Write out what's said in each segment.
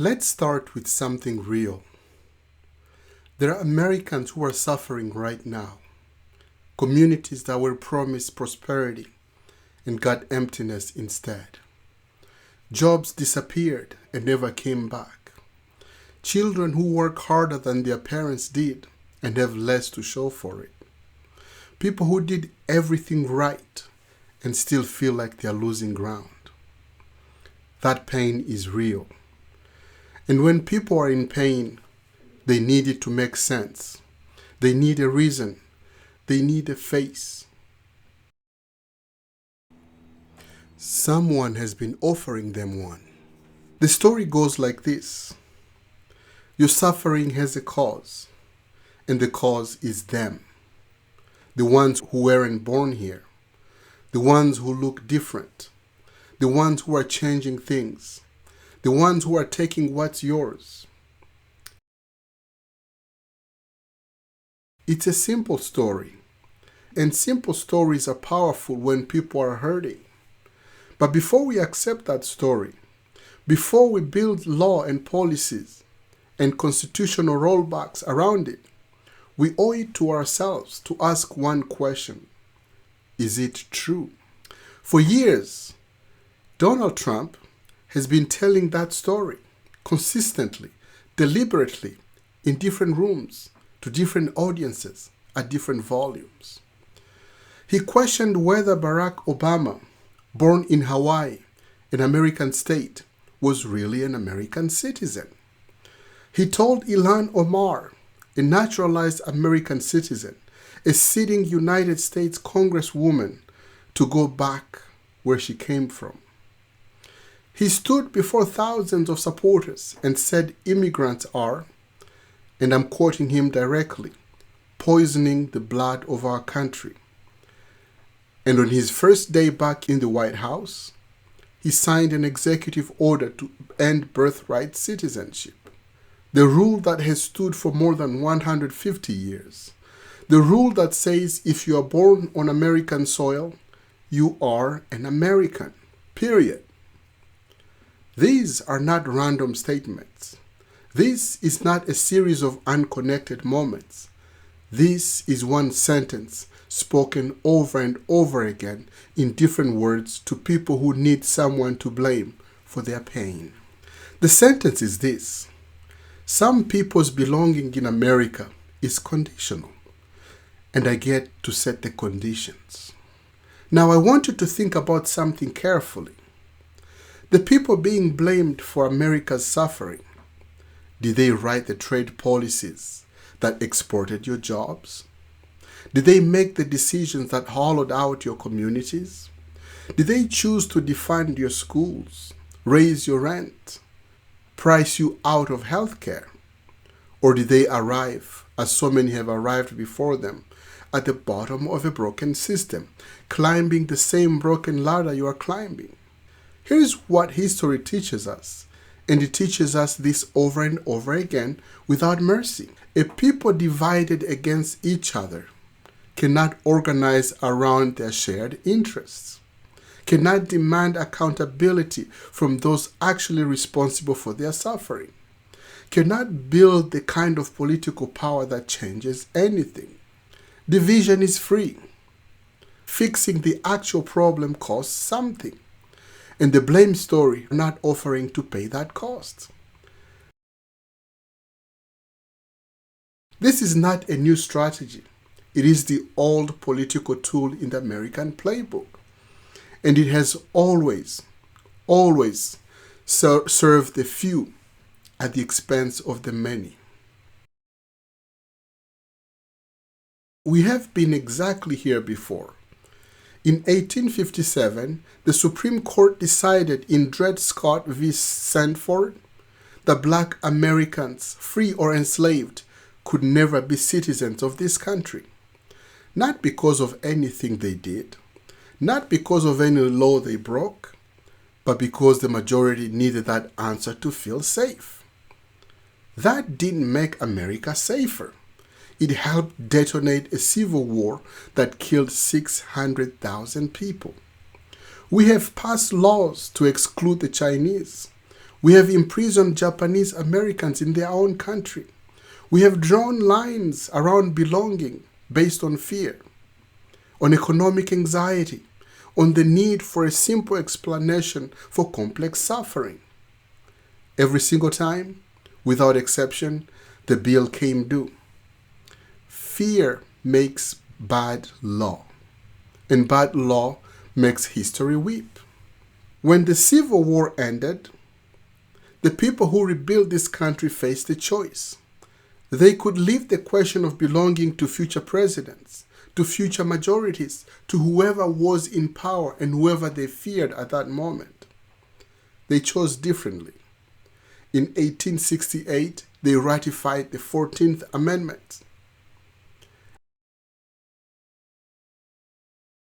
Let's start with something real. There are Americans who are suffering right now. Communities that were promised prosperity and got emptiness instead. Jobs disappeared and never came back. Children who work harder than their parents did and have less to show for it. People who did everything right and still feel like they are losing ground. That pain is real. And when people are in pain, they need it to make sense. They need a reason. They need a face. Someone has been offering them one. The story goes like this. Your suffering has a cause, and the cause is them. The ones who weren't born here. The ones who look different. The ones who are changing things. The ones who are taking what's yours. It's a simple story, and simple stories are powerful when people are hurting. But before we accept that story, before we build law and policies and constitutional rollbacks around it, we owe it to ourselves to ask one question. Is it true? For years, Donald Trump has been telling that story consistently, deliberately, in different rooms, to different audiences, at different volumes. He questioned whether Barack Obama, born in Hawaii, an American state, was really an American citizen. He told Ilhan Omar, a naturalized American citizen, a sitting United States Congresswoman, to go back where she came from. He stood before thousands of supporters and said immigrants are, and I'm quoting him directly, poisoning the blood of our country. And on his first day back in the White House, he signed an executive order to end birthright citizenship. The rule that has stood for more than 150 years. The rule that says if you are born on American soil, you are an American, period. These are not random statements. This is not a series of unconnected moments. This is one sentence spoken over and over again in different words to people who need someone to blame for their pain. The sentence is this: some people's belonging in America is conditional, and I get to set the conditions. Now I want you to think about something carefully. The people being blamed for America's suffering, did they write the trade policies that exported your jobs? Did they make the decisions that hollowed out your communities? Did they choose to defund your schools, raise your rent, price you out of healthcare? Or did they arrive, as so many have arrived before them, at the bottom of a broken system, climbing the same broken ladder you are climbing? Here's what history teaches us, and it teaches us this over and over again without mercy. A people divided against each other cannot organize around their shared interests, cannot demand accountability from those actually responsible for their suffering, cannot build the kind of political power that changes anything. Division is free. Fixing the actual problem costs something, and the blame story not offering to pay that cost. This is not a new strategy. It is the old political tool in the American playbook. And it has always served the few at the expense of the many. We have been exactly here before. In 1857, the Supreme Court decided in Dred Scott v. Sandford that Black Americans, free or enslaved, could never be citizens of this country. Not because of anything they did, not because of any law they broke, but because the majority needed that answer to feel safe. That didn't make America safer. It helped detonate a civil war that killed 600,000 people. We have passed laws to exclude the Chinese. We have imprisoned Japanese Americans in their own country. We have drawn lines around belonging based on fear, on economic anxiety, on the need for a simple explanation for complex suffering. Every single time, without exception, the bill came due. Fear makes bad law, and bad law makes history weep. When the Civil War ended, the people who rebuilt this country faced a choice. They could leave the question of belonging to future presidents, to future majorities, to whoever was in power and whoever they feared at that moment. They chose differently. In 1868, they ratified the 14th Amendment.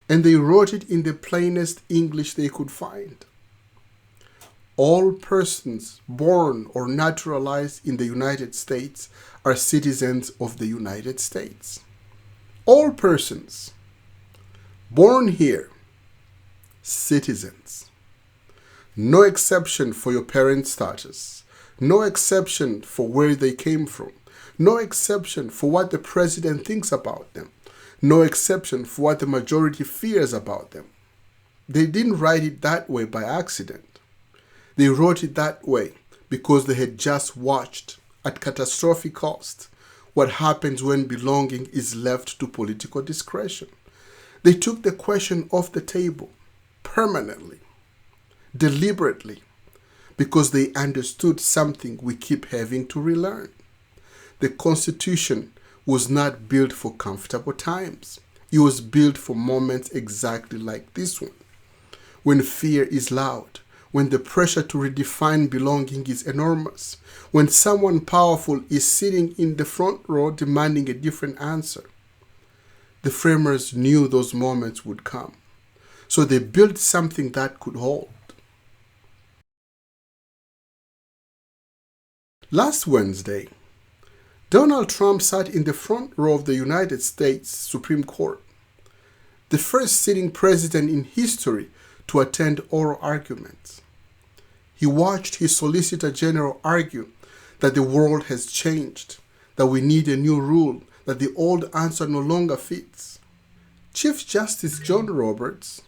And they wrote it in the plainest English they could find. All persons born or naturalized in the United States are citizens of the United States. All persons born here, citizens. No exception for your parents' status. No exception for where they came from. No exception for what the president thinks about them. No exception for what the majority fears about them. They didn't write it that way by accident. They wrote it that way because they had just watched, at catastrophic cost, what happens when belonging is left to political discretion. They took the question off the table permanently, deliberately, because they understood something we keep having to relearn. The Constitution was not built for comfortable times. It was built for moments exactly like this one, when fear is loud, when the pressure to redefine belonging is enormous, when someone powerful is sitting in the front row demanding a different answer. The framers knew those moments would come, so they built something that could hold. Last Wednesday, Donald Trump sat in the front row of the United States Supreme Court, the first sitting president in history to attend oral arguments. He watched his Solicitor General argue that the world has changed, that we need a new rule, that the old answer no longer fits. Chief Justice John Roberts,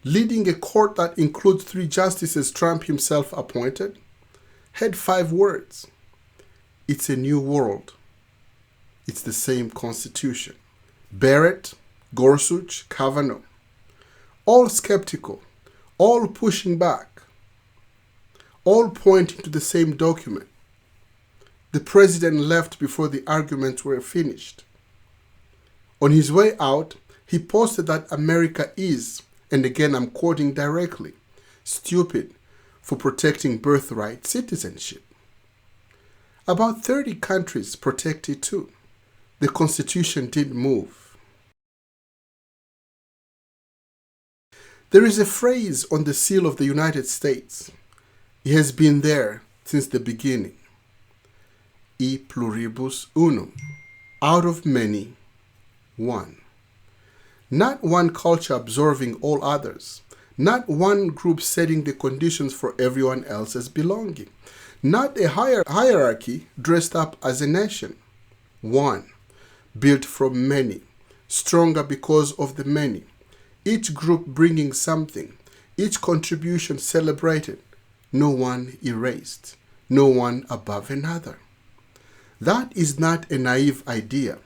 leading a court that includes 3 justices Trump himself appointed, had 5 words. It's a new world. It's the same Constitution. Barrett, Gorsuch, Kavanaugh, all skeptical, all pushing back, all pointing to the same document. The president left before the arguments were finished. On his way out, he posted that America is, and again I'm quoting directly, stupid for protecting birthright citizenship. About 30 countries protect it too. The Constitution didn't move. There is a phrase on the seal of the United States. It has been there since the beginning. E pluribus unum. Out of many, one. Not one culture absorbing all others. Not one group setting the conditions for everyone else's belonging. Not a hierarchy dressed up as a nation. One, built from many, stronger because of the many. Each group bringing something, each contribution celebrated, no one erased, no one above another. That is not a naive idea.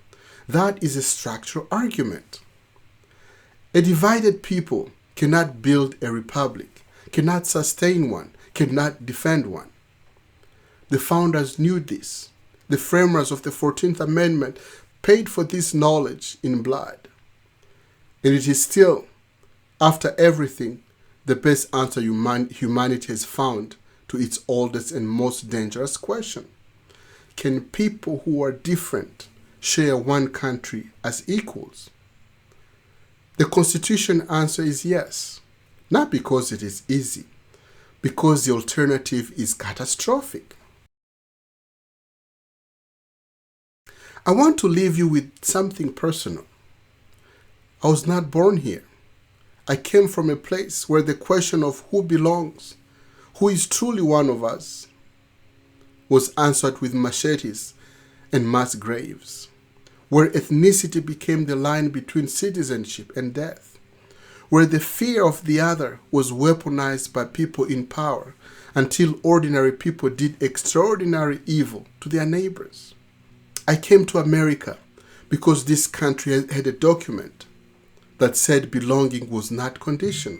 That is a structural argument. A divided people cannot build a republic, cannot sustain one, cannot defend one. The founders knew this. The framers of the 14th Amendment paid for this knowledge in blood. And it is still, after everything, the best answer humanity has found to its oldest and most dangerous question. Can people who are different share one country as equals? The Constitution answer is yes, not because it is easy, because the alternative is catastrophic. I want to leave you with something personal. I was not born here. I came from a place where the question of who belongs, who is truly one of us, was answered with machetes and mass graves, where ethnicity became the line between citizenship and death, where the fear of the other was weaponized by people in power until ordinary people did extraordinary evil to their neighbors. I came to America because this country had a document that said belonging was not conditional,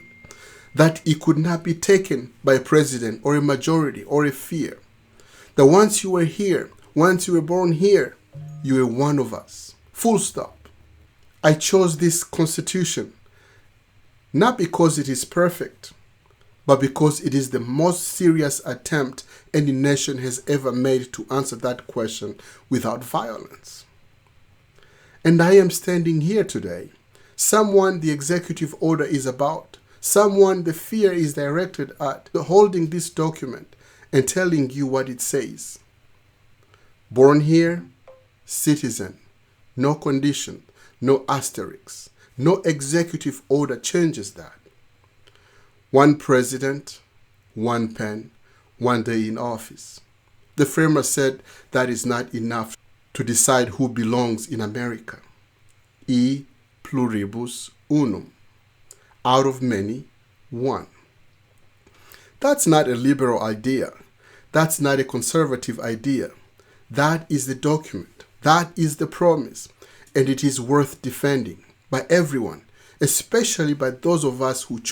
that it could not be taken by a president or a majority or a fear, that once you were here, once you were born here, you were one of us. Full stop. I chose this Constitution not because it is perfect, but because it is the most serious attempt any nation has ever made to answer that question without violence. And I am standing here today, someone the executive order is about, someone the fear is directed at, holding this document and telling you what it says. Born here, citizen, no condition, no asterisk, no executive order changes that. One president, one pen, one day in office. The framer said that is not enough to decide who belongs in America. E pluribus unum. Out of many, one. That's not a liberal idea. That's not a conservative idea. That is the document. That is the promise. And it is worth defending by everyone, especially by those of us who chose